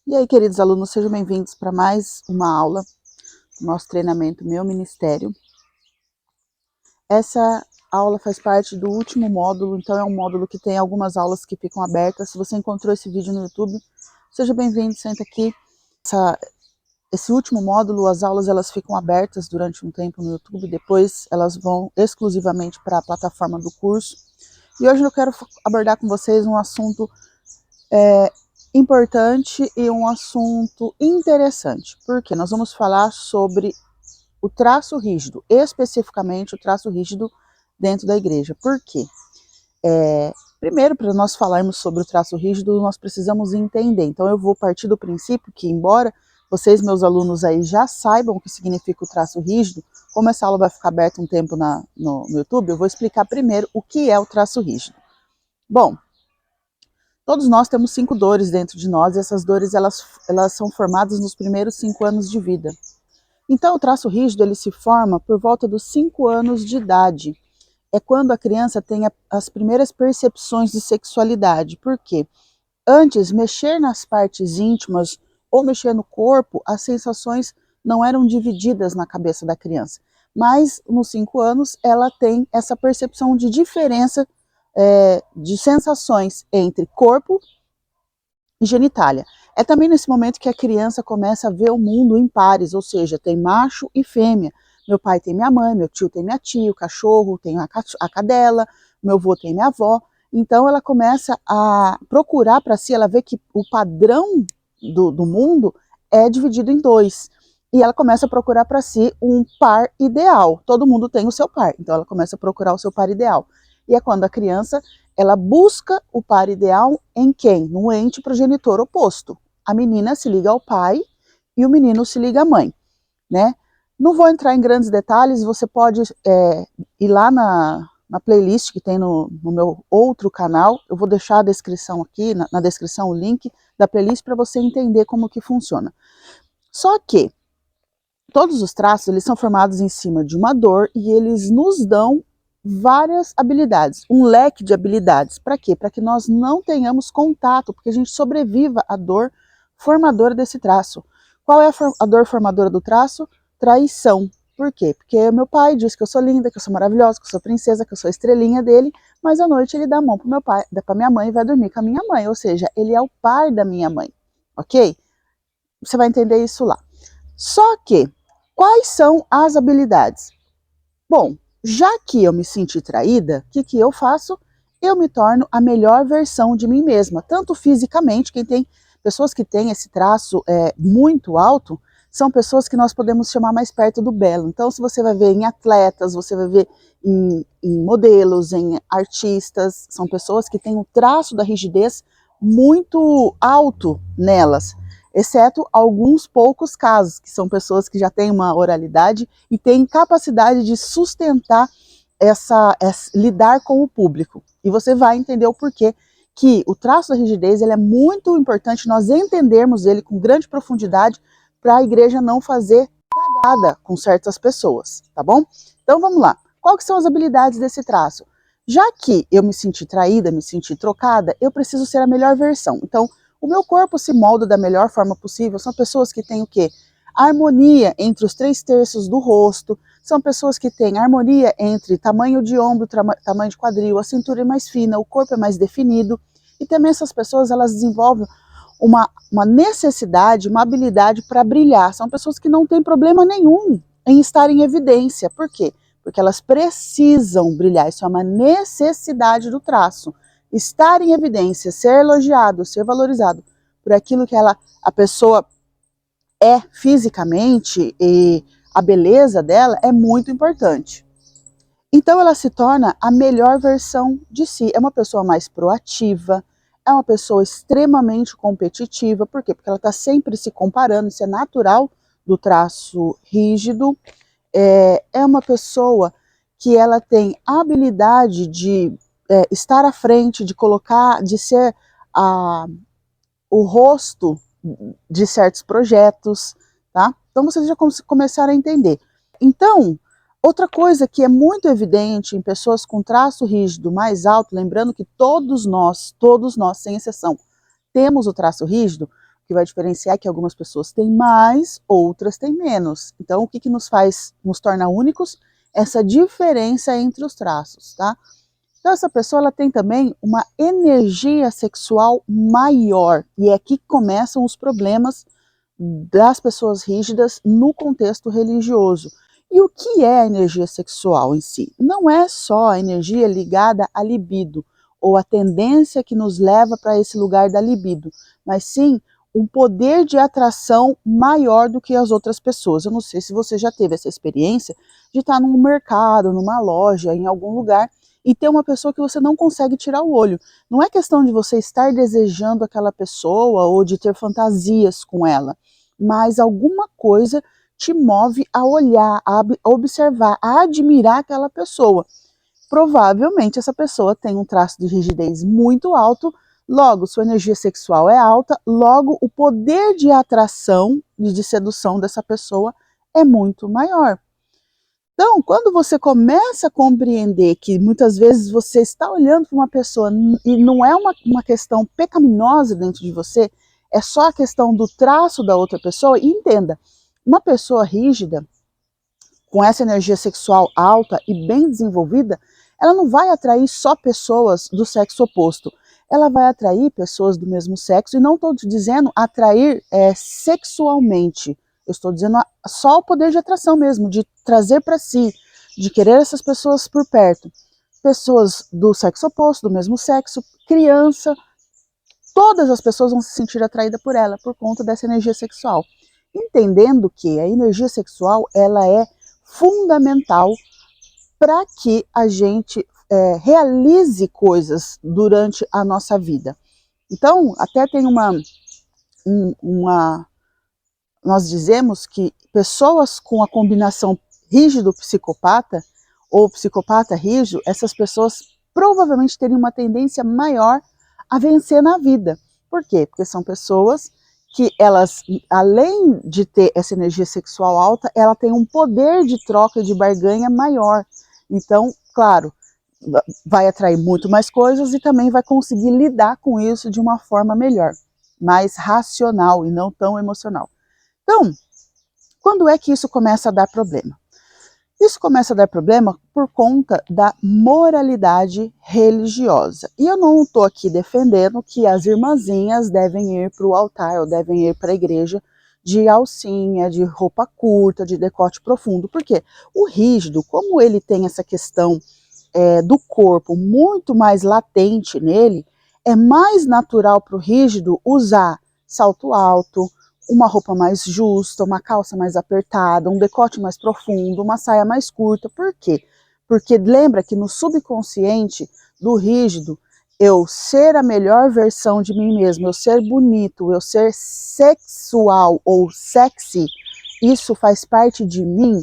E aí, queridos alunos, sejam bem-vindos para mais uma aula do nosso treinamento Meu Ministério. Essa aula faz parte do último módulo, então é um módulo que tem algumas aulas que ficam abertas. Se você encontrou esse vídeo no YouTube, seja bem-vindo, senta aqui. Esse último módulo, as aulas elas ficam abertas durante um tempo no YouTube, depois elas vão exclusivamente para a plataforma do curso. E hoje eu quero abordar com vocês um assunto importante e um assunto interessante, porque nós vamos falar sobre o traço rígido, especificamente o traço rígido dentro da igreja. Por quê? Primeiro, para nós falarmos sobre o traço rígido, nós precisamos entender. Então eu vou partir do princípio que, embora vocês, meus alunos aí, já saibam o que significa o traço rígido, como essa aula vai ficar aberta um tempo no YouTube, eu vou explicar primeiro o que é o traço rígido. Bom, todos nós temos 5 dores dentro de nós, e essas dores elas são formadas nos primeiros 5 anos de vida. Então, o traço rígido ele se forma por volta dos 5 anos de idade. É quando a criança tem as primeiras percepções de sexualidade. Por quê? Antes, mexer nas partes íntimas ou mexer no corpo, as sensações não eram divididas na cabeça da criança. Mas, nos 5 anos, ela tem essa percepção de diferença de sensações entre corpo e genitália. É também nesse momento que a criança começa a ver o mundo em pares, ou seja, tem macho e fêmea. Meu pai tem minha mãe, meu tio tem minha tia, o cachorro tem a cadela, meu avô tem minha avó. Então ela começa a procurar para si, ela vê que o padrão do mundo é dividido em dois. E ela começa a procurar para si um par ideal. Todo mundo tem o seu par, então ela começa a procurar o seu par ideal. E é quando a criança ela busca o par ideal em quem? No ente progenitor oposto. A menina se liga ao pai e o menino se liga à mãe, né? Não vou entrar em grandes detalhes, você pode ir lá na playlist que tem no meu outro canal, eu vou deixar a descrição aqui, na descrição o link da playlist para você entender como que funciona. Só que todos os traços eles são formados em cima de uma dor e eles nos dão várias habilidades, um leque de habilidades. Para quê? Para que nós não tenhamos contato, porque a gente sobreviva à dor formadora desse traço. Qual é a dor formadora do traço? Traição. Por quê? Porque meu pai diz que eu sou linda, que eu sou maravilhosa, que eu sou princesa, que eu sou estrelinha dele, mas à noite ele dá a mão para meu pai, para minha mãe e vai dormir com a minha mãe, ou seja, ele é o pai da minha mãe, ok? Você vai entender isso lá. Só que, quais são as habilidades? Bom, já que eu me senti traída, o que eu faço? Eu me torno a melhor versão de mim mesma, tanto fisicamente, pessoas que têm esse traço muito alto, são pessoas que nós podemos chamar mais perto do belo. Então, se você vai ver em atletas, você vai ver em modelos, em artistas, são pessoas que têm um traço da rigidez muito alto nelas, exceto alguns poucos casos, que são pessoas que já têm uma oralidade e têm capacidade de sustentar lidar com o público. E você vai entender o porquê que o traço da rigidez ele é muito importante nós entendermos ele com grande profundidade para a igreja não fazer cagada com certas pessoas, tá bom? Então vamos lá. Qual que são as habilidades desse traço? Já que eu me senti traída, me senti trocada, eu preciso ser a melhor versão. Então, o meu corpo se molda da melhor forma possível. São pessoas que têm o quê? Harmonia entre os 3/3 do rosto. São pessoas que têm harmonia entre tamanho de ombro, tamanho de quadril, a cintura é mais fina, o corpo é mais definido. E também essas pessoas, elas desenvolvem uma necessidade, uma habilidade para brilhar. São pessoas que não têm problema nenhum em estar em evidência. Por quê? Porque elas precisam brilhar. Isso é uma necessidade do traço. Estar em evidência, ser elogiado, ser valorizado por aquilo que a pessoa é fisicamente e a beleza dela é muito importante. Então ela se torna a melhor versão de si. É uma pessoa mais proativa, é uma pessoa extremamente competitiva. Por quê? Porque ela está sempre se comparando, isso é natural do traço rígido. É uma pessoa que ela tem a habilidade de estar à frente, de ser o rosto de certos projetos, tá? Então vocês já começaram a entender. Então, outra coisa que é muito evidente em pessoas com traço rígido mais alto, lembrando que todos nós, sem exceção, temos o traço rígido, O que vai diferenciar é que algumas pessoas têm mais, outras têm menos. Então, o que nos torna únicos? Essa diferença entre os traços, tá? Então, essa pessoa ela tem também uma energia sexual maior. E é aqui que começam os problemas das pessoas rígidas no contexto religioso. E o que é a energia sexual em si? Não é só a energia ligada à libido, ou a tendência que nos leva para esse lugar da libido, mas sim um poder de atração maior do que as outras pessoas. Eu não sei se você já teve essa experiência de estar num mercado, numa loja, em algum lugar, e ter uma pessoa que você não consegue tirar o olho. Não é questão de você estar desejando aquela pessoa ou de ter fantasias com ela, mas alguma coisa te move a olhar, a observar, a admirar aquela pessoa. Provavelmente essa pessoa tem um traço de rigidez muito alto, logo sua energia sexual é alta, logo o poder de atração e de sedução dessa pessoa é muito maior. Então, quando você começa a compreender que muitas vezes você está olhando para uma pessoa e não é uma questão pecaminosa dentro de você, é só a questão do traço da outra pessoa, e entenda, uma pessoa rígida, com essa energia sexual alta e bem desenvolvida, ela não vai atrair só pessoas do sexo oposto, ela vai atrair pessoas do mesmo sexo, e não estou dizendo atrair sexualmente, eu estou dizendo só o poder de atração mesmo, de trazer para si, de querer essas pessoas por perto. Pessoas do sexo oposto, do mesmo sexo, criança, todas as pessoas vão se sentir atraídas por ela, por conta dessa energia sexual. Entendendo que a energia sexual, ela é fundamental para que a gente realize coisas durante a nossa vida. Então, até tem nós dizemos que pessoas com a combinação rígido-psicopata ou psicopata rígido, essas pessoas provavelmente teriam uma tendência maior a vencer na vida. Por quê? Porque são pessoas que elas, além de ter essa energia sexual alta, ela tem um poder de troca e de barganha maior. Então, claro, vai atrair muito mais coisas e também vai conseguir lidar com isso de uma forma melhor, mais racional e não tão emocional. Então, quando é que isso começa a dar problema? Isso começa a dar problema por conta da moralidade religiosa. E eu não estou aqui defendendo que as irmãzinhas devem ir para o altar ou devem ir para a igreja de alcinha, de roupa curta, de decote profundo. Por quê? O rígido, como ele tem essa questão do corpo muito mais latente nele, é mais natural para o rígido usar salto alto, uma roupa mais justa, uma calça mais apertada, um decote mais profundo, uma saia mais curta. Por quê? Porque lembra que no subconsciente do rígido, eu ser a melhor versão de mim mesmo, eu ser bonito, eu ser sexual ou sexy, isso faz parte de mim.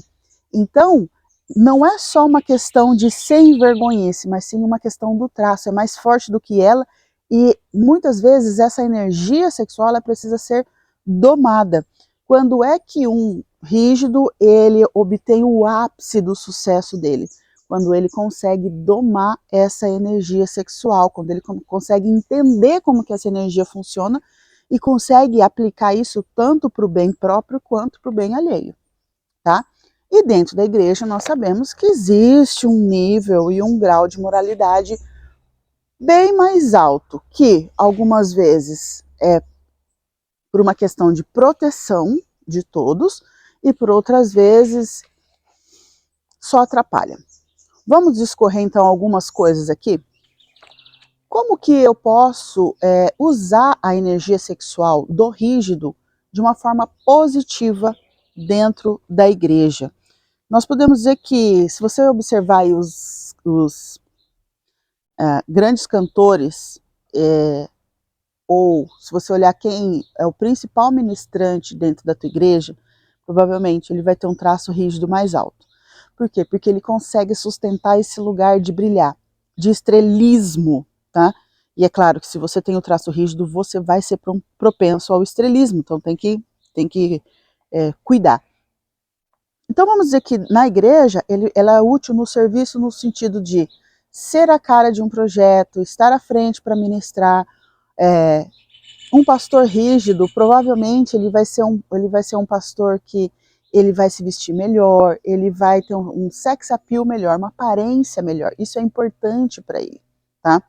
Então, não é só uma questão de sem vergonhice, mas sim uma questão do traço, é mais forte do que ela, e muitas vezes essa energia sexual ela precisa ser domada. Quando é que um rígido ele obtém o ápice do sucesso dele? Quando ele consegue domar essa energia sexual, quando ele consegue entender como que essa energia funciona e consegue aplicar isso tanto para o bem próprio quanto para o bem alheio, tá? E dentro da igreja nós sabemos que existe um nível e um grau de moralidade bem mais alto, que algumas vezes é por uma questão de proteção de todos e por outras vezes só atrapalha. Vamos discorrer então algumas coisas aqui. Como que eu posso usar a energia sexual do rígido de uma forma positiva dentro da igreja? Nós podemos dizer que, se você observar aí os grandes cantores, ou se você olhar quem é o principal ministrante dentro da tua igreja, provavelmente ele vai ter um traço rígido mais alto. Por quê? Porque ele consegue sustentar esse lugar de brilhar, de estrelismo, tá? E é claro que se você tem o traço rígido, você vai ser propenso ao estrelismo, então tem que cuidar. Então vamos dizer que na igreja ela é útil no serviço no sentido de ser a cara de um projeto, estar à frente para ministrar, Um pastor rígido, provavelmente ele vai ser um pastor que ele vai se vestir melhor, ele vai ter um sex appeal melhor, uma aparência melhor. Isso é importante para ele, tá?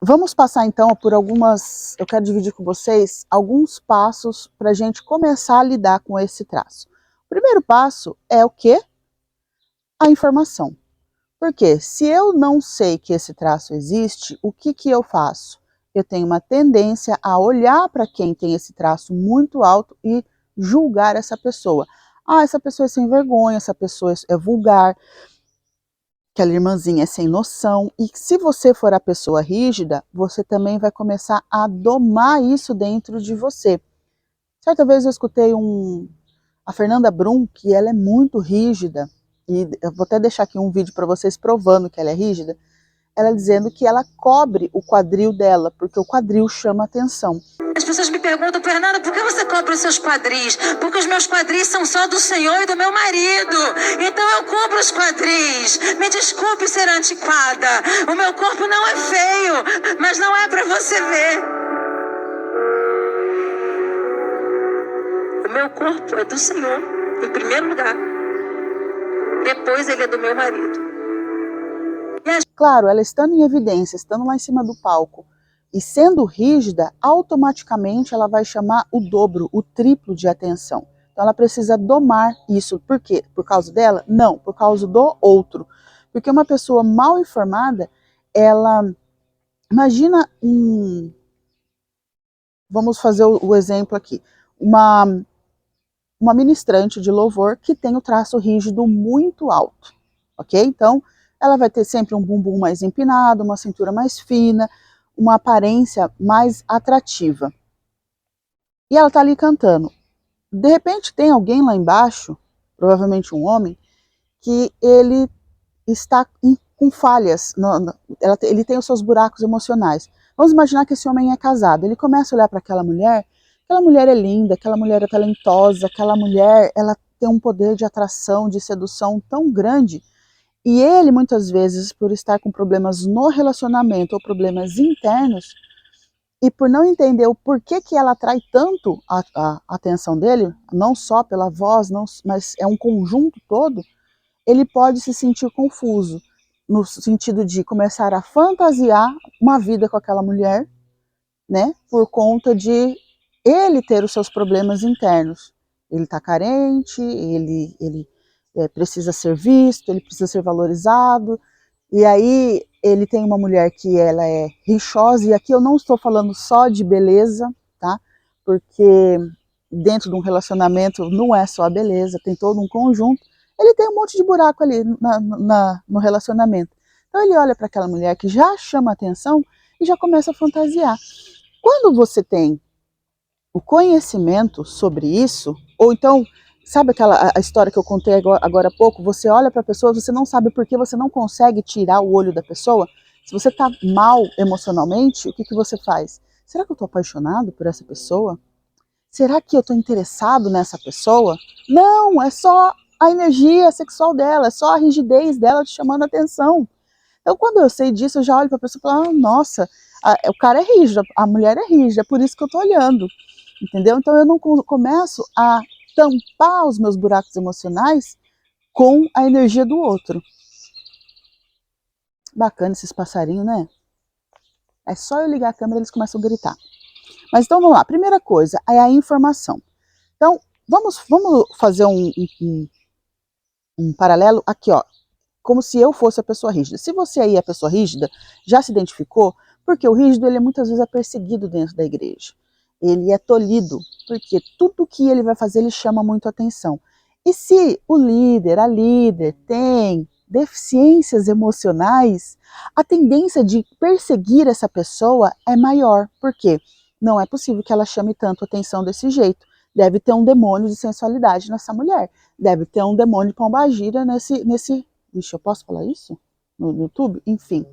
Vamos passar então por eu quero dividir com vocês alguns passos para a gente começar a lidar com esse traço. O primeiro passo é o quê? A informação. Porque se eu não sei que esse traço existe, o que eu faço? Eu tenho uma tendência a olhar para quem tem esse traço muito alto e julgar essa pessoa. Ah, essa pessoa é sem vergonha, essa pessoa é vulgar, aquela irmãzinha é sem noção. E se você for a pessoa rígida, você também vai começar a domar isso dentro de você. Certa vez eu escutei a Fernanda Brum, que ela é muito rígida, e eu vou até deixar aqui um vídeo para vocês provando que ela é rígida, ela dizendo que ela cobre o quadril dela, porque o quadril chama atenção. As pessoas me perguntam, Fernanda, por que você cobre os seus quadris? Porque os meus quadris são só do Senhor e do meu marido. Então eu cubro os quadris. Me desculpe ser antiquada. O meu corpo não é feio, mas não é para você ver. O meu corpo é do Senhor, em primeiro lugar. Depois ele é do meu marido. Claro, ela estando em evidência, estando lá em cima do palco e sendo rígida, automaticamente ela vai chamar o dobro, o triplo de atenção. Então ela precisa domar isso. Por quê? Por causa dela? Não, por causa do outro. Porque uma pessoa mal informada, ela... Imagina Vamos fazer o exemplo aqui. Uma ministrante de louvor que tem o traço rígido muito alto, ok? Então, ela vai ter sempre um bumbum mais empinado, uma cintura mais fina, uma aparência mais atrativa. E ela tá ali cantando. De repente tem alguém lá embaixo, provavelmente um homem, que ele está com falhas, ele tem os seus buracos emocionais. Vamos imaginar que esse homem é casado. Ele começa a olhar para aquela mulher é linda, aquela mulher é talentosa, aquela mulher ela tem um poder de atração, de sedução tão grande. E ele, muitas vezes, por estar com problemas no relacionamento ou problemas internos, e por não entender o porquê que ela atrai tanto a atenção dele, não só pela voz, mas é um conjunto todo, ele pode se sentir confuso, no sentido de começar a fantasiar uma vida com aquela mulher, né, por conta de ele ter os seus problemas internos. Ele está carente, ele precisa ser visto, ele precisa ser valorizado, e aí ele tem uma mulher que ela é rixosa, e aqui eu não estou falando só de beleza, tá? Porque dentro de um relacionamento não é só a beleza, tem todo um conjunto. Ele tem um monte de buraco ali no relacionamento. Então ele olha para aquela mulher que já chama atenção e já começa a fantasiar. Quando você tem o conhecimento sobre isso, ou então, sabe a história que eu contei agora há pouco, você olha para a pessoa, você não sabe por que você não consegue tirar o olho da pessoa, se você está mal emocionalmente, o que você faz? Será que eu estou apaixonado por essa pessoa? Será que eu estou interessado nessa pessoa? Não, é só a energia sexual dela, é só a rigidez dela te chamando a atenção. Então, quando eu sei disso, eu já olho para a pessoa e falo, nossa, o cara é rígido, a mulher é rígida, é por isso que eu estou olhando, entendeu? Então, eu não começo a tampar os meus buracos emocionais com a energia do outro. Bacana esses passarinhos, né? É só eu ligar a câmera e eles começam a gritar. Mas então, vamos lá. Primeira coisa é a informação. Então, vamos fazer um paralelo aqui, ó. Como se eu fosse a pessoa rígida. Se você aí é a pessoa rígida, já se identificou, porque o rígido ele muitas vezes é perseguido dentro da igreja. Ele é tolhido, porque tudo que ele vai fazer ele chama muito atenção. E se o líder, a líder, tem deficiências emocionais, a tendência de perseguir essa pessoa é maior. Por quê? Não é possível que ela chame tanto atenção desse jeito. Deve ter um demônio de sensualidade nessa mulher. Deve ter um demônio de pombagira nesse Ixi, eu posso falar isso no YouTube? Enfim,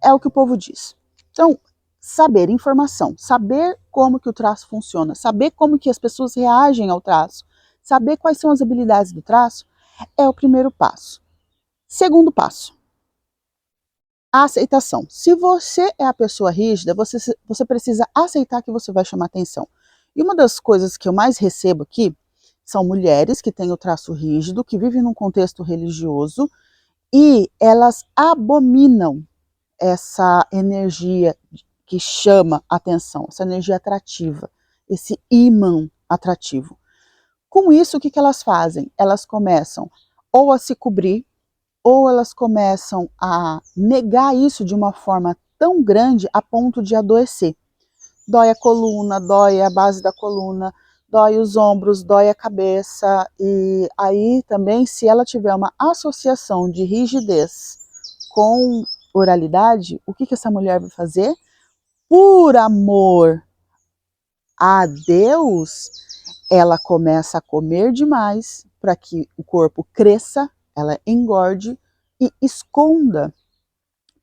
é o que o povo diz. Então, saber informação, saber como que o traço funciona, saber como que as pessoas reagem ao traço, saber quais são as habilidades do traço, é o primeiro passo. Segundo passo, A aceitação. Se você é a pessoa rígida, você precisa aceitar que você vai chamar atenção. E uma das coisas que eu mais recebo aqui são mulheres que têm o traço rígido, que vivem num contexto religioso e elas abominam essa energia que chama atenção, essa energia atrativa, esse ímã atrativo. Com isso, o que elas fazem? Elas começam ou a se cobrir, ou elas começam a negar isso de uma forma tão grande a ponto de adoecer. Dói a coluna, dói a base da coluna, dói os ombros, dói a cabeça. E aí também, se ela tiver uma associação de rigidez com oralidade, o que essa mulher vai fazer? Por amor a Deus, ela começa a comer demais para que o corpo cresça, ela engorde e esconda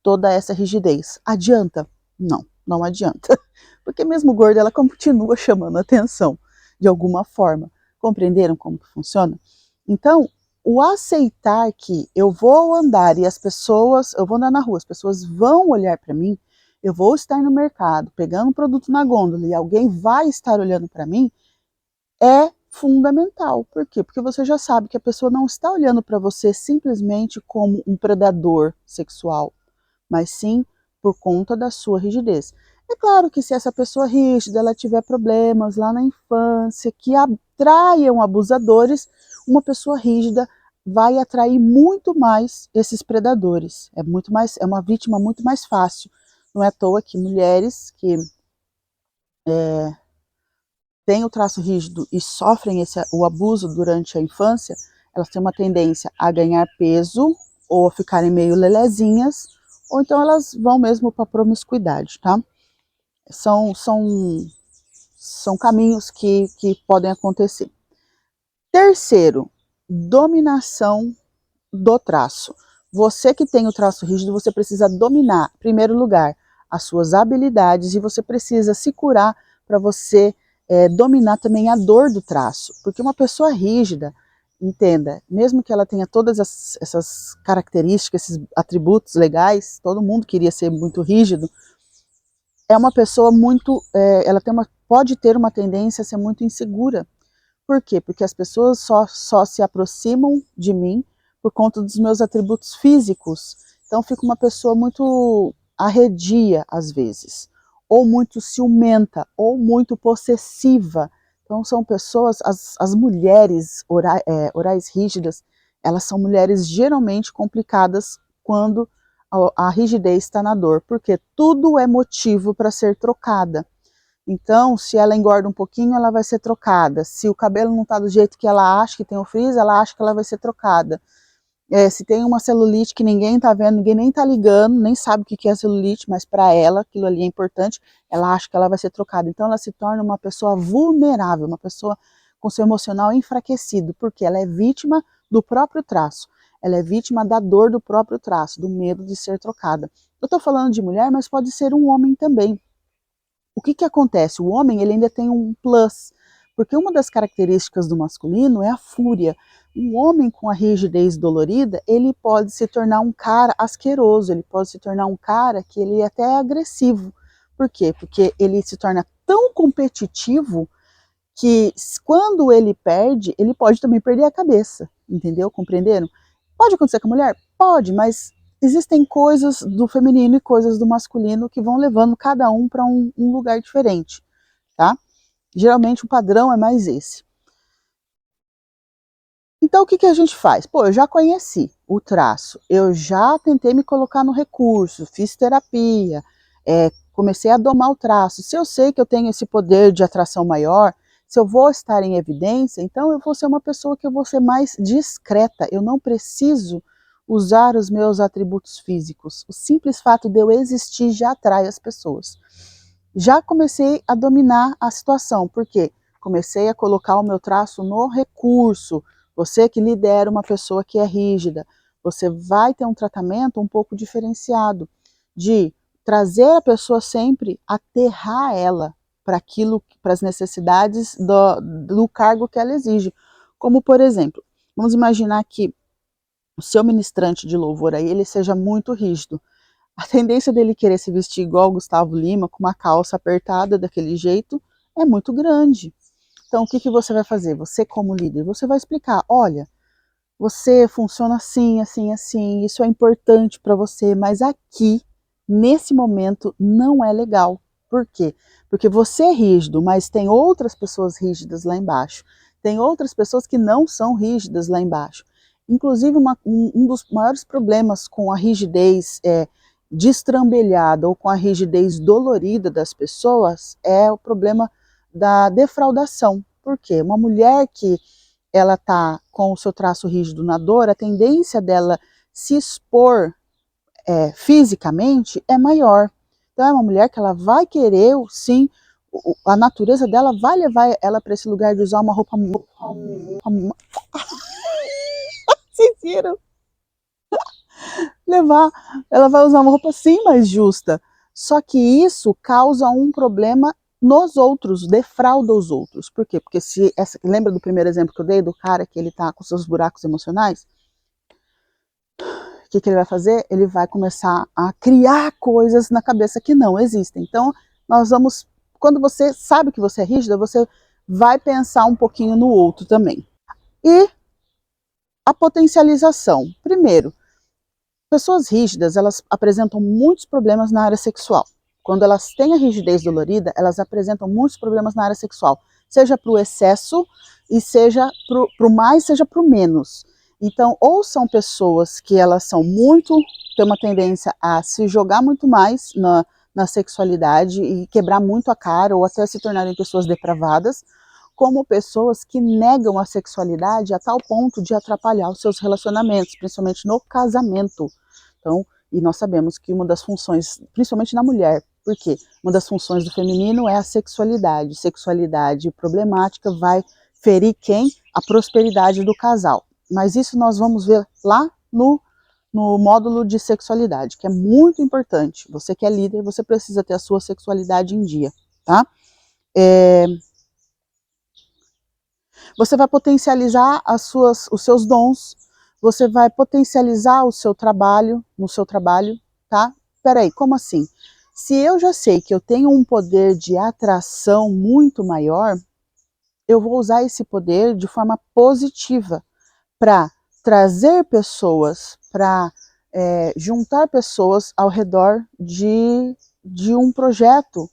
toda essa rigidez. Adianta? Não, não adianta. Porque mesmo gorda, ela continua chamando atenção de alguma forma. Compreenderam como que funciona? Então, o aceitar que eu vou andar e as pessoas, eu vou andar na rua, as pessoas vão olhar para mim, eu vou estar no mercado pegando um produto na gôndola e alguém vai estar olhando para mim, é fundamental. Por quê? Porque você já sabe que a pessoa não está olhando para você simplesmente como um predador sexual, mas sim por conta da sua rigidez. É claro que se essa pessoa rígida ela tiver problemas lá na infância que atraiam abusadores, uma pessoa rígida vai atrair muito mais esses predadores. É uma vítima muito mais fácil. Não é à toa que mulheres que têm o traço rígido e sofrem o abuso durante a infância, elas têm uma tendência a ganhar peso ou a ficarem meio lelezinhas, ou então elas vão mesmo para a promiscuidade, tá? São caminhos que podem acontecer. Terceiro, dominação do traço. Você que tem o traço rígido, você precisa dominar, em primeiro lugar, as suas habilidades e você precisa se curar para você dominar também a dor do traço. Porque uma pessoa rígida, entenda, mesmo que ela tenha todas essas características, esses atributos legais, todo mundo queria ser muito rígido, é uma pessoa muito, ela pode ter uma tendência a ser muito insegura. Por quê? Porque as pessoas só se aproximam de mim por conta dos meus atributos físicos. Então fica uma pessoa muito arredia às vezes, ou muito ciumenta, ou muito possessiva. Então são pessoas, as mulheres orais rígidas, elas são mulheres geralmente complicadas quando a rigidez está na dor, porque tudo é motivo para ser trocada. Então, se ela engorda um pouquinho, ela vai ser trocada. Se o cabelo não está do jeito que ela acha que tem o frizz, ela acha que ela vai ser trocada. Se tem uma celulite que ninguém está vendo, ninguém nem está ligando, nem sabe o que é celulite, mas para ela aquilo ali é importante, ela acha que ela vai ser trocada. Então ela se torna uma pessoa vulnerável, uma pessoa com seu emocional enfraquecido, porque ela é vítima do próprio traço. Ela é vítima da dor do próprio traço, do medo de ser trocada. Eu estou falando de mulher, mas pode ser um homem também. O que acontece? O homem ele ainda tem um plus, porque uma das características do masculino é a fúria. Um homem com a rigidez dolorida, ele pode se tornar um cara asqueroso, ele pode se tornar um cara que ele é até agressivo. Por quê? Porque ele se torna tão competitivo que quando ele perde, ele pode também perder a cabeça, entendeu? Compreenderam? Pode acontecer com a mulher? Pode, mas existem coisas do feminino e coisas do masculino que vão levando cada um para um lugar diferente, tá? Geralmente o padrão é mais esse. Então o que a gente faz? Pô, eu já conheci o traço, eu já tentei me colocar no recurso, fiz terapia, comecei a domar o traço. Se eu sei que eu tenho esse poder de atração maior, se eu vou estar em evidência, então eu vou ser uma pessoa que eu vou ser mais discreta, eu não preciso usar os meus atributos físicos. O simples fato de eu existir já atrai as pessoas. Já comecei a dominar a situação, porque comecei a colocar o meu traço no recurso. Você que lidera uma pessoa que é rígida, você vai ter um tratamento um pouco diferenciado, de trazer a pessoa sempre, aterrar ela para aquilo, para as necessidades do cargo que ela exige. Como, por exemplo, vamos imaginar que o seu ministrante de louvor aí, ele seja muito rígido. a tendência dele querer se vestir igual o Gustavo Lima, com uma calça apertada daquele jeito, é muito grande. Então, o que, que você vai fazer? Você, como líder, você vai explicar, olha, você funciona assim, assim, assim, isso é importante para você, mas aqui, nesse momento, não é legal. Por quê? Porque você é rígido, mas tem outras pessoas rígidas lá embaixo. Tem outras pessoas que não são rígidas lá embaixo. Inclusive, um dos maiores problemas com a rigidez destrambelhada ou com a rigidez dolorida das pessoas é o problema da defraudação. Por quê? Uma mulher que ela está com o seu traço rígido na dor, a tendência dela se expor fisicamente é maior. Então é uma mulher que ela vai querer, sim, a natureza dela vai levar ela para esse lugar de usar uma roupa... Vocês viram? Ela vai usar uma roupa sim mais justa. Só que isso causa um problema nos outros, defrauda os outros. Por quê? Porque lembra do primeiro exemplo que eu dei do cara que ele tá com seus buracos emocionais? O que ele vai fazer? Ele vai começar a criar coisas na cabeça que não existem. Então, quando você sabe que você é rígida, você vai pensar um pouquinho no outro também. E a potencialização. Primeiro, pessoas rígidas, elas apresentam muitos problemas na área sexual. Quando elas têm a rigidez dolorida, elas apresentam muitos problemas na área sexual, seja para o excesso e seja para o mais, seja para o menos. Então, ou são pessoas que elas têm uma tendência a se jogar muito mais na sexualidade e quebrar muito a cara, ou até se tornarem pessoas depravadas, como pessoas que negam a sexualidade a tal ponto de atrapalhar os seus relacionamentos, principalmente no casamento. Então, e nós sabemos que uma das funções, principalmente na mulher, porque uma das funções do feminino é a sexualidade. Sexualidade problemática vai ferir quem? A prosperidade do casal. Mas isso nós vamos ver lá no módulo de sexualidade, que é muito importante. Você que é líder, você precisa ter a sua sexualidade em dia, tá? Você vai potencializar os seus dons, você vai potencializar o seu trabalho, tá? Peraí, como assim? Se eu já sei que eu tenho um poder de atração muito maior, eu vou usar esse poder de forma positiva para trazer pessoas, para juntar pessoas ao redor de um projeto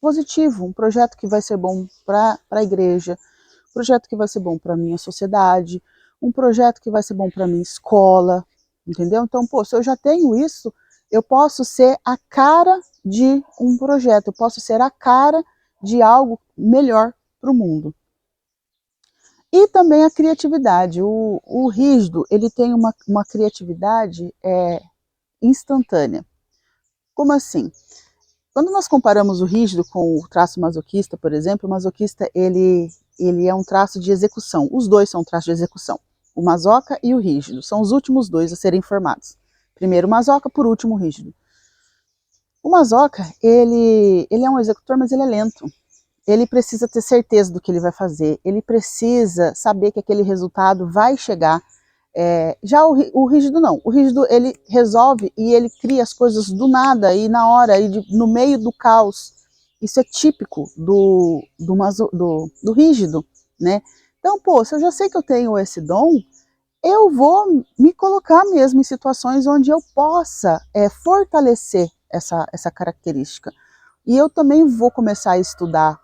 positivo, um projeto que vai ser bom para a igreja, um projeto que vai ser bom para a minha sociedade, um projeto que vai ser bom para a minha escola, entendeu? Então, pô, se eu já tenho isso, eu posso ser a cara de um projeto, eu posso ser a cara de algo melhor para o mundo. E também a criatividade. O rígido, ele tem uma criatividade instantânea. Como assim? Quando nós comparamos o rígido com o traço masoquista, por exemplo, o masoquista ele é um traço de execução. Os dois são traços de execução. O masoca e o rígido. São os últimos dois a serem formados. Primeiro o masoca, por último o rígido. O masoca, ele é um executor, mas ele é lento. Ele precisa ter certeza do que ele vai fazer. Ele precisa saber que aquele resultado vai chegar. Já o rígido não. O rígido, ele resolve e ele cria as coisas do nada e na hora, e no meio do caos. Isso é típico do rígido, né? Então, pô, se eu já sei que eu tenho esse dom, eu vou me colocar mesmo em situações onde eu possa fortalecer essa característica. E eu também vou começar a estudar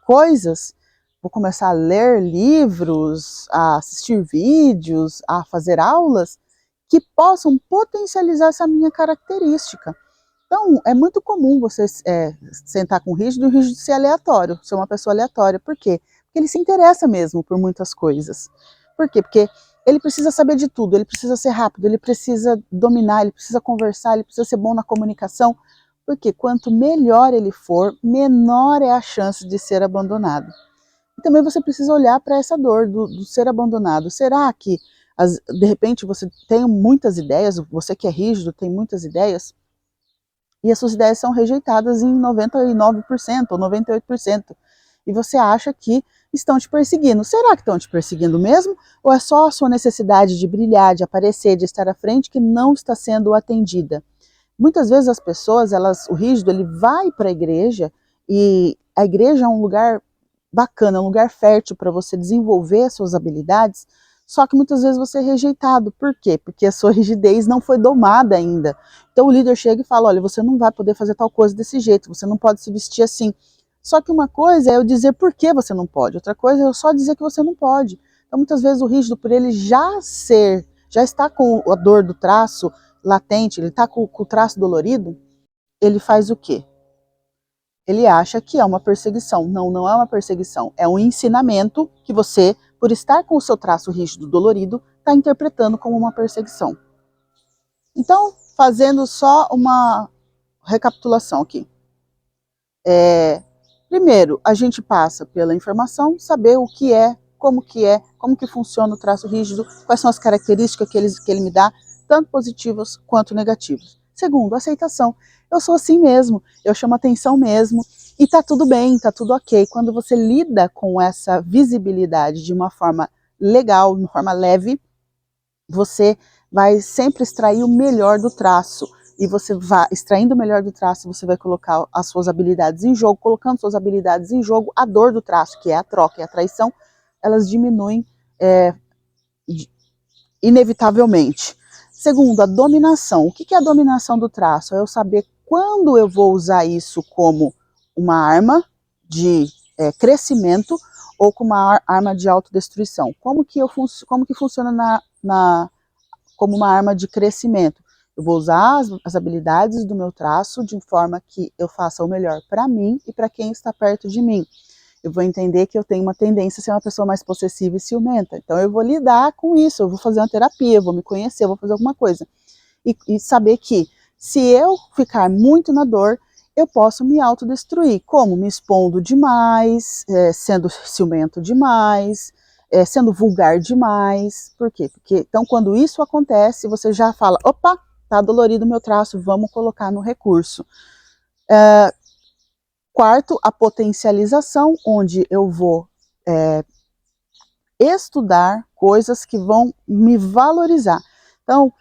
coisas, vou começar a ler livros, a assistir vídeos, a fazer aulas que possam potencializar essa minha característica. Então, é muito comum você sentar com o rígido e o rígido ser aleatório, ser uma pessoa aleatória. Por quê? Porque ele se interessa mesmo por muitas coisas. Por quê? Porque ele precisa saber de tudo, ele precisa ser rápido, ele precisa dominar, ele precisa conversar, ele precisa ser bom na comunicação. Porque quanto melhor ele for, menor é a chance de ser abandonado. E também você precisa olhar para essa dor do ser abandonado. Será que, de repente, você tem muitas ideias, você que é rígido tem muitas ideias, e as suas ideias são rejeitadas em 99% ou 98%, e você acha que estão te perseguindo. Será que estão te perseguindo mesmo? Ou é só a sua necessidade de brilhar, de aparecer, de estar à frente que não está sendo atendida? Muitas vezes as pessoas, o rígido, ele vai para a igreja, e a igreja é um lugar bacana, é um lugar fértil para você desenvolver as suas habilidades, só que muitas vezes você é rejeitado. Por quê? Porque a sua rigidez não foi domada ainda. Então o líder chega e fala, olha, você não vai poder fazer tal coisa desse jeito, você não pode se vestir assim. Só que uma coisa é eu dizer por que você não pode, outra coisa é eu só dizer que você não pode. Então muitas vezes o rígido, por ele já está com a dor do traço latente, ele está com o traço dolorido, ele faz o quê? Ele acha que é uma perseguição. Não, não é uma perseguição. É um ensinamento que você, por estar com o seu traço rígido dolorido, está interpretando como uma perseguição. Então, fazendo só uma recapitulação aqui. Primeiro, a gente passa pela informação, saber o que é, como que funciona o traço rígido, quais são as características que ele me dá, tanto positivas quanto negativas. Segundo, aceitação. Eu sou assim mesmo, eu chamo atenção mesmo, e tá tudo bem, tá tudo ok. Quando você lida com essa visibilidade de uma forma legal, de uma forma leve, você vai sempre extrair o melhor do traço. E você vai extraindo o melhor do traço, você vai colocar as suas habilidades em jogo. Colocando suas habilidades em jogo, a dor do traço, que é a troca e a traição, elas diminuem inevitavelmente. Segundo, a dominação. O que é a dominação do traço? É eu saber quando eu vou usar isso como uma arma de crescimento ou como uma arma de autodestruição. Como que funciona como uma arma de crescimento? Eu vou usar as habilidades do meu traço de forma que eu faça o melhor para mim e para quem está perto de mim. Eu vou entender que eu tenho uma tendência a ser uma pessoa mais possessiva e ciumenta. Então eu vou lidar com isso, eu vou fazer uma terapia, eu vou me conhecer, eu vou fazer alguma coisa. E saber que se eu ficar muito na dor, eu posso me autodestruir. Como? Me expondo demais, sendo ciumento demais, sendo vulgar demais. Por quê? Porque então quando isso acontece, você já fala, opa, tá dolorido o meu traço, vamos colocar no recurso. Quarto, a potencialização, onde eu vou estudar coisas que vão me valorizar. Então,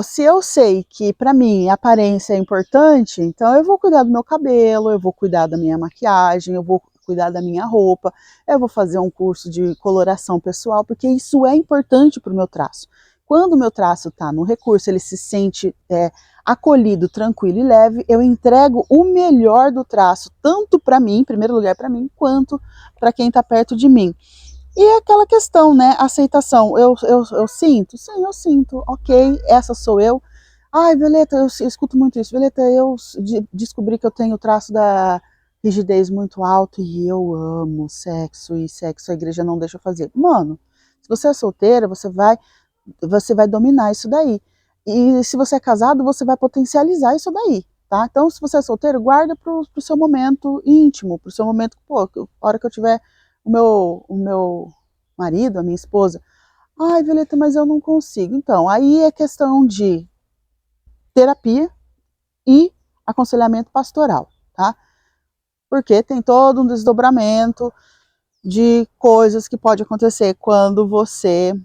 se eu sei que para mim a aparência é importante, então eu vou cuidar do meu cabelo, eu vou cuidar da minha maquiagem, eu vou cuidar da minha roupa, eu vou fazer um curso de coloração pessoal, porque isso é importante para o meu traço. Quando o meu traço está no recurso, ele se sente acolhido, tranquilo e leve, eu entrego o melhor do traço, tanto para mim, em primeiro lugar para mim, quanto para quem está perto de mim. E é aquela questão, né, aceitação, eu sinto? Sim, eu sinto, ok, essa sou eu. Ai, Violeta, eu escuto muito isso, Violeta, eu descobri que eu tenho o traço da rigidez muito alto e eu amo sexo, e sexo a igreja não deixa eu fazer. Mano, se você é solteira, você vai dominar isso daí. E se você é casado, você vai potencializar isso daí, tá? Então, se você é solteiro, guarda pro seu momento íntimo, pro seu momento, a hora que eu tiver o meu marido, a minha esposa, ai, Violeta, mas eu não consigo. Então, aí é questão de terapia e aconselhamento pastoral, tá? Porque tem todo um desdobramento de coisas que pode acontecer quando você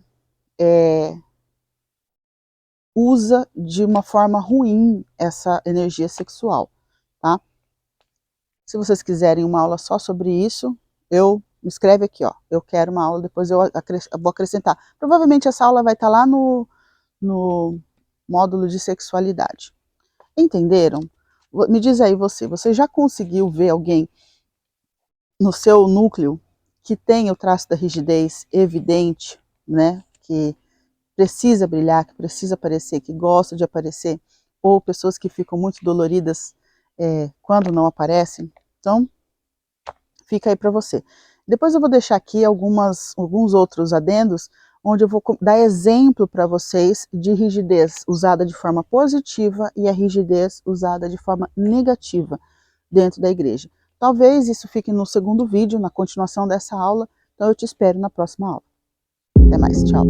usa de uma forma ruim essa energia sexual, tá? Se vocês quiserem uma aula só sobre isso, me escreve aqui, ó. Eu quero uma aula, depois eu vou acrescentar. Provavelmente essa aula vai estar lá no módulo de sexualidade. Entenderam? Me diz aí você já conseguiu ver alguém no seu núcleo que tem o traço da rigidez evidente, né? Que precisa brilhar, que precisa aparecer, que gosta de aparecer, ou pessoas que ficam muito doloridas quando não aparecem? Então, fica aí para você. Depois eu vou deixar aqui alguns outros adendos, onde eu vou dar exemplo para vocês de rigidez usada de forma positiva e a rigidez usada de forma negativa dentro da igreja. Talvez isso fique no segundo vídeo, na continuação dessa aula, então eu te espero na próxima aula. Até mais, tchau!